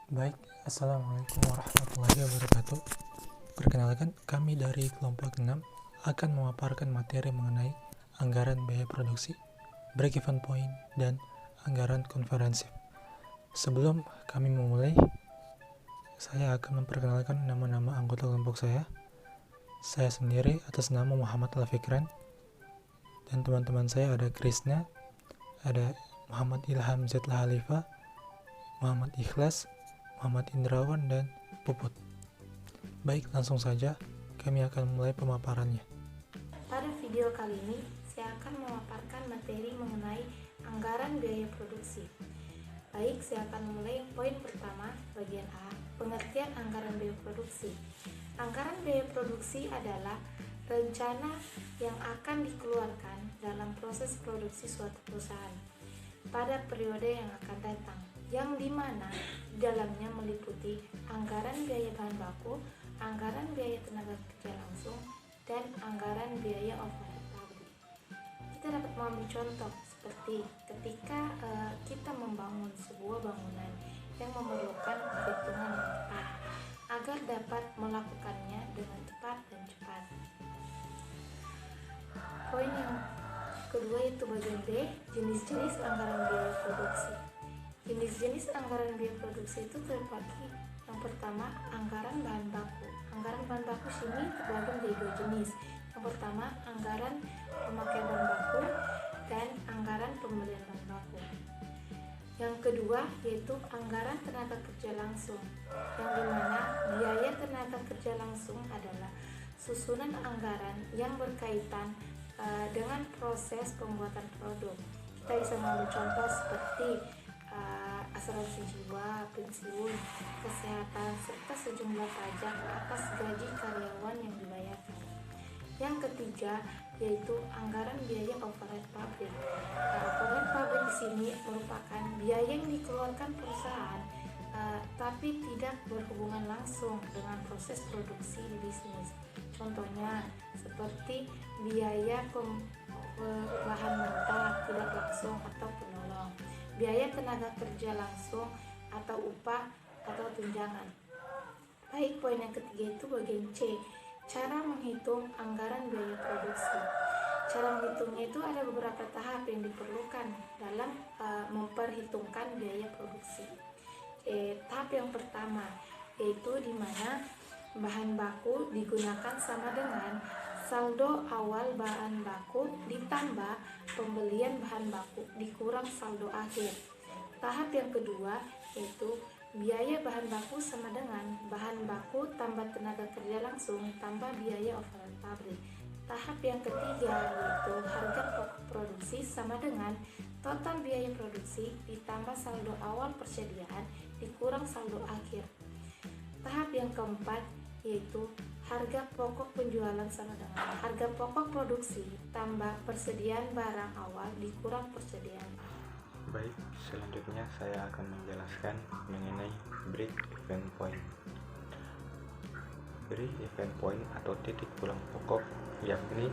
Baik, Assalamualaikum warahmatullahi wabarakatuh. Perkenalkan, kami dari kelompok 6 akan memaparkan materi mengenai anggaran biaya produksi, break-even point, dan anggaran konferensi. Sebelum kami memulai, saya akan memperkenalkan nama-nama anggota kelompok saya. Saya sendiri atas nama Muhammad Al-Fikran, dan teman-teman saya ada Krisna, ada Muhammad Ilham Zetla Halifa, Muhammad Ikhlas, Muhammad Indrawan, dan Puput. Baik, langsung saja kami akan mulai pemaparannya. Pada video kali ini, saya akan memaparkan materi mengenai anggaran biaya produksi. Baik, saya akan mulai poin pertama, bagian A, pengertian anggaran biaya produksi. Anggaran biaya produksi adalah rencana yang akan dikeluarkan dalam proses produksi suatu perusahaan pada periode yang akan datang, yang dimana di dalamnya meliputi anggaran biaya bahan baku, anggaran biaya tenaga kerja langsung, dan anggaran biaya overhead pabrik. Kita dapat mengambil contoh seperti ketika kita membangun sebuah bangunan yang memerlukan perhitungan yang tepat agar dapat melakukannya dengan tepat dan cepat. Poin yang kedua itu bagian B, jenis-jenis anggaran biaya produksi. Jenis-jenis anggaran biaya produksi itu terbagi. Yang pertama, anggaran bahan baku. Anggaran bahan baku sini terbagi menjadi dua jenis. Yang pertama, anggaran pemakaian bahan baku dan anggaran pembelian bahan baku. Yang kedua yaitu anggaran tenaga kerja langsung, yang dimana biaya tenaga kerja langsung adalah susunan anggaran yang berkaitan dengan proses pembuatan produk. Kita bisa mengambil contoh seperti asuransi jiwa, pensiun, kesehatan, serta sejumlah pajak atas gaji karyawan yang dibayarkan. Yang ketiga yaitu anggaran biaya overhead pabrik. Overhead pabrik di sini merupakan biaya yang dikeluarkan perusahaan tapi tidak berhubungan langsung dengan proses produksi di bisnis. Contohnya seperti biaya bahan mentah tidak langsung atau penolong, biaya tenaga kerja langsung atau upah atau tunjangan. Baik, poin yang ketiga itu bagian C, cara menghitung anggaran biaya produksi. Cara menghitungnya itu ada beberapa tahap yang diperlukan dalam memperhitungkan biaya produksi. Tahap yang pertama yaitu di mana bahan baku digunakan sama dengan saldo awal bahan baku ditambah pembelian bahan baku dikurang saldo akhir. Tahap yang kedua yaitu biaya bahan baku sama dengan bahan baku tambah tenaga kerja langsung tambah biaya overhead pabrik. Tahap yang ketiga yaitu harga pokok produksi sama dengan total biaya produksi ditambah saldo awal persediaan dikurang saldo akhir. Tahap yang keempat yaitu harga pokok penjualan sama dengan harga pokok produksi tambah persediaan barang awal dikurang persediaan akhir. Baik, selanjutnya saya akan menjelaskan mengenai break-even point. Break-even point atau titik pulang pokok yakni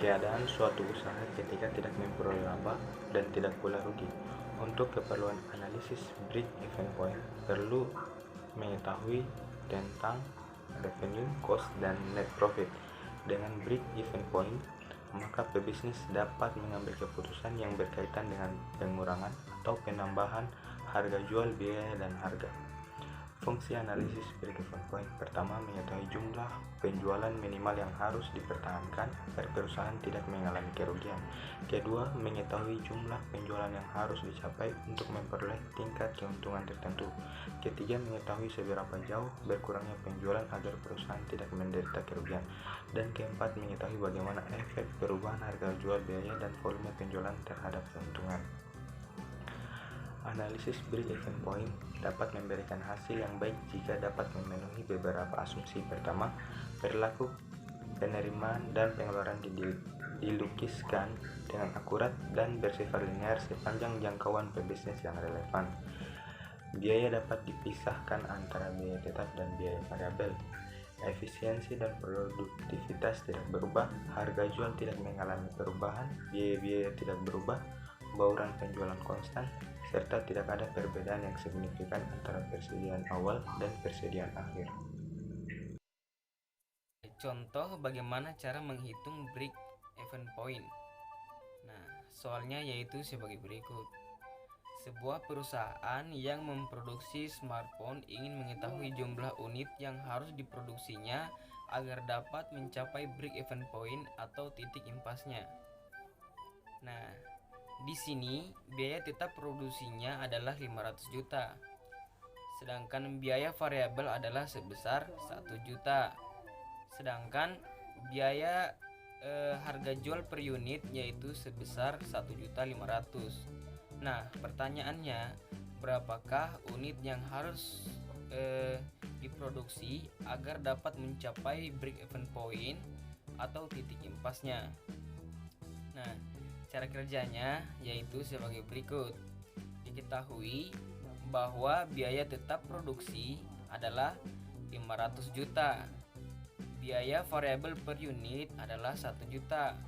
keadaan suatu usaha ketika tidak memperoleh laba dan tidak pula rugi. Untuk keperluan analisis break-even point perlu mengetahui tentang revenue, cost, dan net profit. Dengan break-even point, maka pebisnis dapat mengambil keputusan yang berkaitan dengan pengurangan atau penambahan harga jual, biaya, dan harga. Fungsi analisis break-even point pertama mengetahui jumlah penjualan minimal yang harus dipertahankan agar perusahaan tidak mengalami kerugian. Kedua, mengetahui jumlah penjualan yang harus dicapai untuk memperoleh tingkat keuntungan tertentu. Ketiga, mengetahui seberapa jauh berkurangnya penjualan agar perusahaan tidak menderita kerugian. Dan keempat, mengetahui bagaimana efek perubahan harga jual, biaya, dan volume penjualan terhadap keuntungan. Analisis break-even point dapat memberikan hasil yang baik jika dapat memenuhi beberapa asumsi. Pertama, perilaku penerimaan dan pengeluaran dilukiskan dengan akurat dan bersifat linear sepanjang jangkauan pebisnis yang relevan. Biaya dapat dipisahkan antara biaya tetap dan biaya variabel. Efisiensi dan produktivitas tidak berubah, harga jual tidak mengalami perubahan, biaya-biaya tidak berubah, bauran penjualan konstan, serta tidak ada perbedaan yang signifikan antara persediaan awal dan persediaan akhir. Contoh bagaimana cara menghitung break even point. Nah, soalnya yaitu sebagai berikut. Sebuah perusahaan yang memproduksi smartphone ingin mengetahui jumlah unit yang harus diproduksinya agar dapat mencapai break even point atau titik impasnya. Nah, di sini biaya tetap produksinya adalah 500 juta. Sedangkan biaya variabel adalah sebesar 1 juta. Sedangkan biaya harga jual per unit yaitu sebesar 1.500.000. Nah, pertanyaannya, berapakah unit yang harus diproduksi agar dapat mencapai break even point atau titik impasnya? Nah, cara kerjanya yaitu sebagai berikut. Diketahui bahwa biaya tetap produksi adalah 500 juta. Biaya variabel per unit adalah 1 juta.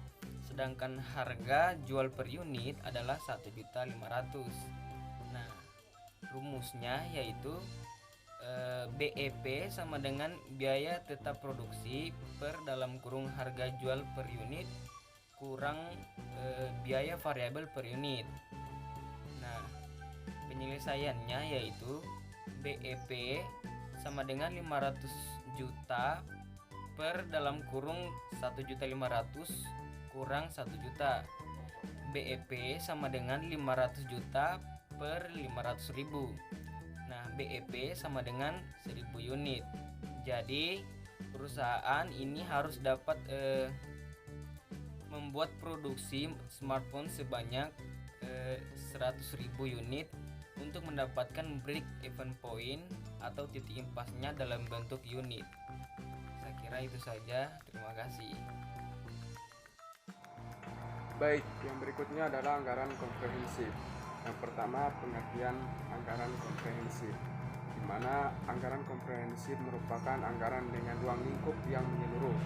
Sedangkan harga jual per unit adalah 1.500.000. Nah, rumusnya yaitu BEP sama dengan biaya tetap produksi per dalam kurung harga jual per unit kurang biaya variabel per unit. Nah, penyelesaiannya yaitu BEP sama dengan 500 juta per dalam kurung 1.500.000 kurang 1 juta. BEP sama dengan 500 juta per 500.000. Nah, BEP sama dengan 1000 unit. Jadi perusahaan ini harus dapat membuat produksi smartphone sebanyak 100.000 unit untuk mendapatkan break even point atau titik impasnya dalam bentuk unit. Saya kira itu saja. Terima kasih. Baik, yang berikutnya adalah anggaran komprehensif. Yang pertama, pengertian anggaran komprehensif, di mana anggaran komprehensif merupakan anggaran dengan ruang lingkup yang menyeluruh.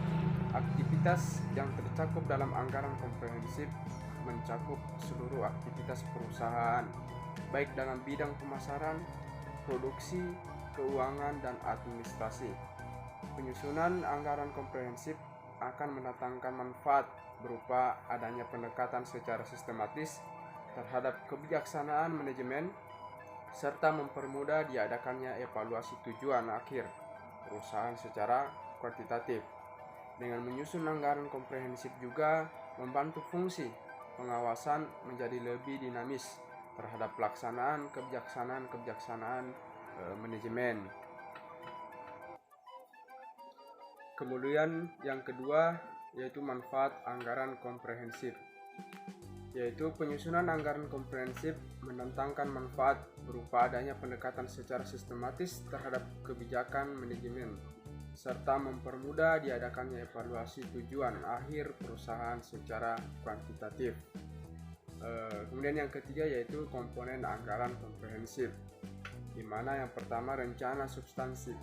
Aktivitas yang tercakup dalam anggaran komprehensif mencakup seluruh aktivitas perusahaan, baik dalam bidang pemasaran, produksi, keuangan, dan administrasi. Penyusunan anggaran komprehensif akan mendatangkan manfaat berupa adanya pendekatan secara sistematis terhadap kebijaksanaan manajemen serta mempermudah diadakannya evaluasi tujuan akhir perusahaan secara kuantitatif. Dengan menyusun anggaran komprehensif juga membantu fungsi pengawasan menjadi lebih dinamis terhadap pelaksanaan kebijaksanaan manajemen. Kemudian yang kedua yaitu manfaat anggaran komprehensif, yaitu penyusunan anggaran komprehensif mendatangkan manfaat berupa adanya pendekatan secara sistematis terhadap kebijakan manajemen serta mempermudah diadakannya evaluasi tujuan akhir perusahaan secara kuantitatif. Kemudian yang ketiga yaitu komponen anggaran komprehensif, di mana yang pertama rencana substansi.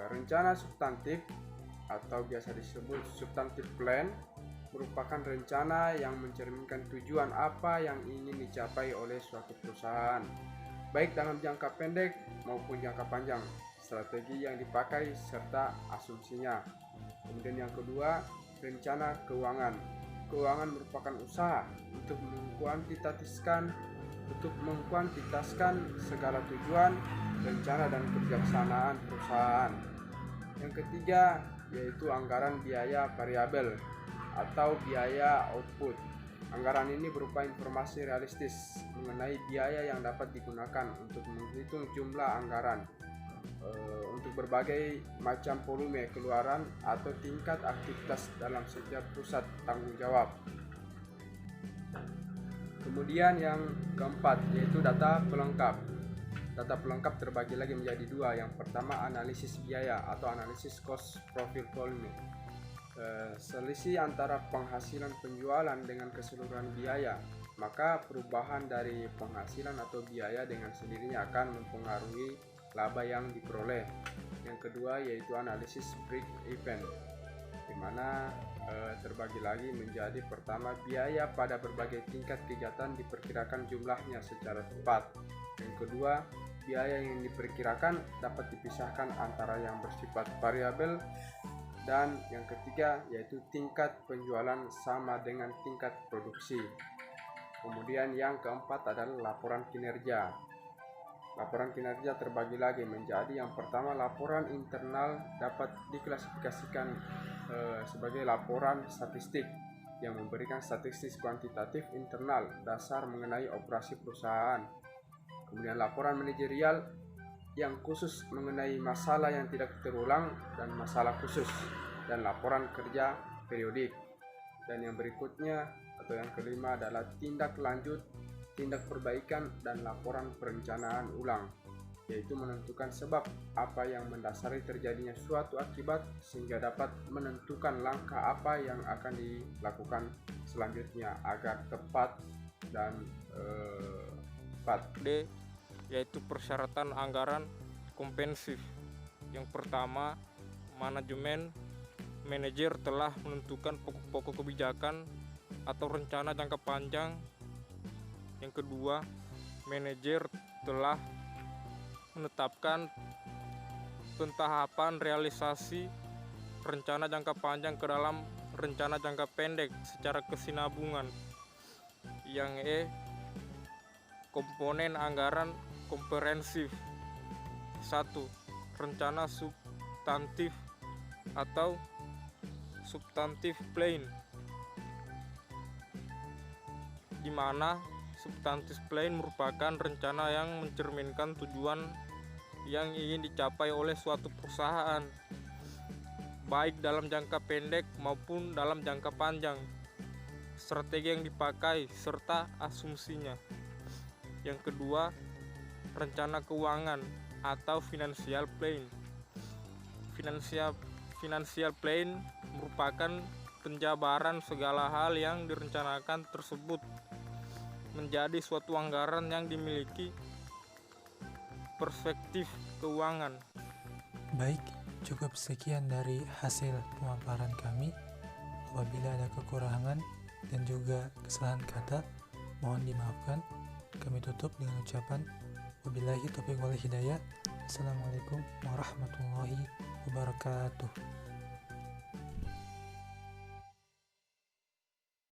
Rencana substantif atau biasa disebut substantive plan merupakan rencana yang mencerminkan tujuan apa yang ingin dicapai oleh suatu perusahaan, baik dalam jangka pendek maupun jangka panjang, strategi yang dipakai serta asumsinya. Kemudian yang kedua, rencana keuangan. Keuangan merupakan usaha untuk mengkuantitaskan segala tujuan, rencana, dan kebijaksanaan perusahaan. Yang ketiga yaitu anggaran biaya variabel atau biaya output. Anggaran ini berupa informasi realistis mengenai biaya yang dapat digunakan untuk menghitung jumlah anggaran untuk berbagai macam volume keluaran atau tingkat aktivitas dalam setiap pusat tanggung jawab. Kemudian yang keempat yaitu data pelengkap. Data pelengkap terbagi lagi menjadi dua. Yang pertama analisis biaya atau analisis cost profit volume. Selisih antara penghasilan penjualan dengan keseluruhan biaya, maka perubahan dari penghasilan atau biaya dengan sendirinya akan mempengaruhi laba yang diperoleh. Yang kedua yaitu analisis break even, di mana terbagi lagi menjadi pertama, biaya pada berbagai tingkat kegiatan diperkirakan jumlahnya secara tepat. Yang kedua, biaya yang diperkirakan dapat dipisahkan antara yang bersifat variabel. Dan yang ketiga yaitu tingkat penjualan sama dengan tingkat produksi. Kemudian yang keempat adalah laporan kinerja. Laporan kinerja terbagi lagi menjadi yang pertama, laporan internal dapat diklasifikasikan sebagai laporan statistik yang memberikan statistik kuantitatif internal dasar mengenai operasi perusahaan. Kemudian laporan manajerial yang khusus mengenai masalah yang tidak terulang dan masalah khusus, dan laporan kerja periodik. Dan yang berikutnya atau yang kelima adalah tindak lanjut, tindak perbaikan, dan laporan perencanaan ulang, yaitu menentukan sebab apa yang mendasari terjadinya suatu akibat sehingga dapat menentukan langkah apa yang akan dilakukan selanjutnya agar tepat dan tepat. D, yaitu persyaratan anggaran komprehensif. Yang pertama, manajer telah menentukan pokok-pokok kebijakan atau rencana jangka panjang. Yang kedua, manajer telah menetapkan pentahapan realisasi rencana jangka panjang ke dalam rencana jangka pendek secara kesinambungan. Yang E, komponen anggaran komprehensif. 1. Rencana substantif atau substantif plan, di mana substantif plan merupakan rencana yang mencerminkan tujuan yang ingin dicapai oleh suatu perusahaan, baik dalam jangka pendek maupun dalam jangka panjang, strategi yang dipakai, serta asumsinya. Yang kedua, rencana keuangan atau financial plan. Financial plan merupakan penjabaran segala hal yang direncanakan tersebut menjadi suatu anggaran yang dimiliki perspektif keuangan. Baik, cukup sekian dari hasil pemaparan kami. Apabila ada kekurangan dan juga kesalahan kata, mohon dimaafkan. Kami tutup dengan ucapan wabillahi taufiq wal hidayah. Assalamualaikum warahmatullahi wabarakatuh.